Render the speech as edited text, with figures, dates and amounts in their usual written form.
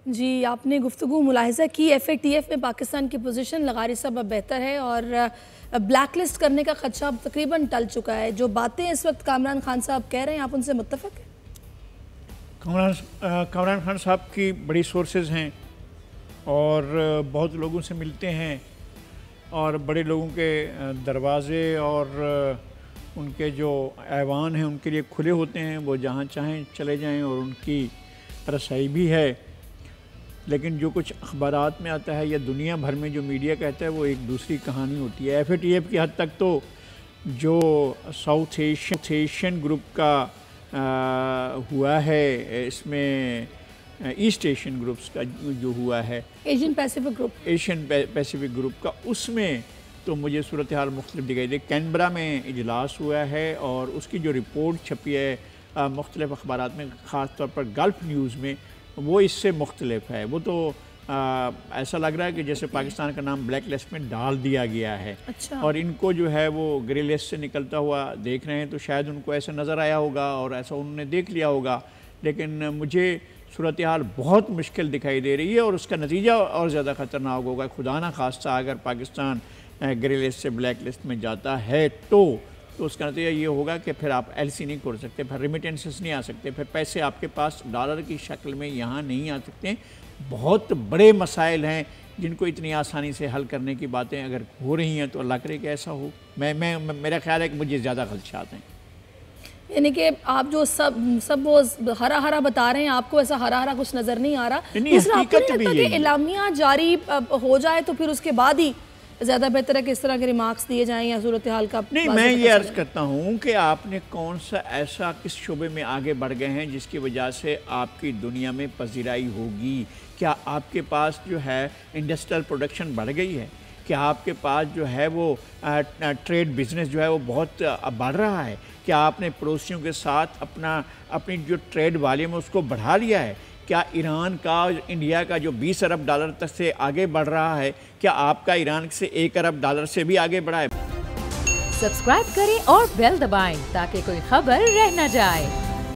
جی آپ نے گفتگو ملاحظہ کی ایف اے ٹی ایف میں پاکستان کی پوزیشن لغاری صاحب اب بہتر ہے اور بلیک لسٹ کرنے کا خدشہ اب تقریباً ٹل چکا ہے. جو باتیں اس وقت کامران خان صاحب کہہ رہے ہیں آپ ان سے متفق ہیں؟ کامران خان صاحب کی بڑی سورسز ہیں اور بہت لوگوں سے ملتے ہیں اور بڑے لوگوں کے دروازے اور ان کے جو ایوان ہیں ان کے لیے کھلے ہوتے ہیں، وہ جہاں چاہیں چلے جائیں اور ان کی رسائی بھی ہے. لیکن جو کچھ اخبارات میں آتا ہے یا دنیا بھر میں جو میڈیا کہتا ہے وہ ایک دوسری کہانی ہوتی ہے. ایف اے ٹی ایف کی حد تک تو جو ساؤتھ ایشین گروپ کا ہوا ہے، اس میں ایسٹ ایشین گروپس کا جو ہوا ہے، ایشین پیسیفک گروپ کا، اس میں تو مجھے صورتحال مختلف دکھائی دی. کینبرا میں اجلاس ہوا ہے اور اس کی جو رپورٹ چھپی ہے مختلف اخبارات میں، خاص طور پر گلف نیوز میں، وہ اس سے مختلف ہے. وہ تو ایسا لگ رہا ہے کہ جیسے پاکستان کا نام بلیک لسٹ میں ڈال دیا گیا ہے. اور ان کو جو ہے وہ گرے لسٹ سے نکلتا ہوا دیکھ رہے ہیں، تو شاید ان کو ایسا نظر آیا ہوگا اور ایسا انہوں نے دیکھ لیا ہوگا. لیکن مجھے صورتحال بہت مشکل دکھائی دے رہی ہے اور اس کا نتیجہ اور زیادہ خطرناک ہوگا. خدا نہ خواستہ اگر پاکستان گرے لسٹ سے بلیک لسٹ میں جاتا ہے تو اس کا نتیجہ یہ ہوگا کہ پھر آپ ایل سی نہیں کھول سکتے، پھر ریمیٹنسز نہیں آ سکتے، پھر پیسے آپ کے پاس ڈالر کی شکل میں یہاں نہیں آ سکتے. بہت بڑے مسائل ہیں جن کو اتنی آسانی سے حل کرنے کی باتیں اگر ہو رہی ہیں تو اللہ کرے کہ ایسا ہو. میرا خیال ہے کہ مجھے زیادہ خدشات ہیں. یعنی کہ آپ جو سب وہ ہرا ہرا بتا رہے ہیں، آپ کو ایسا ہرا ہرا کچھ نظر نہیں آ رہا. دوسرا آپ کو نہیں لگتا کہ اعلامیہ جاری ہو جائے تو پھر اس کے بعد ہی زیادہ بہتر ہے کہ اس طرح کے ریمارکس دیے جائیں یا صورتحال کا؟ نہیں، میں یہ عرض کرتا ہوں کہ آپ نے کون سا ایسا کس شعبے میں آگے بڑھ گئے ہیں جس کی وجہ سے آپ کی دنیا میں پذیرائی ہوگی؟ کیا آپ کے پاس جو ہے انڈسٹریل پروڈکشن بڑھ گئی ہے؟ کیا آپ کے پاس جو ہے وہ ٹریڈ بزنس جو ہے وہ بہت بڑھ رہا ہے؟ کیا آپ نے پڑوسیوں کے ساتھ اپنی جو ٹریڈ والیوم ہے اس کو بڑھا لیا ہے؟ کیا ایران کا انڈیا کا جو 20 ارب ڈالر تک سے آگے بڑھ رہا ہے، کیا آپ کا ایران سے 1 ارب ڈالر سے بھی آگے بڑھا ہے؟ سبسکرائب کریں اور بیل دبائیں تاکہ کوئی خبر رہ نہ جائے.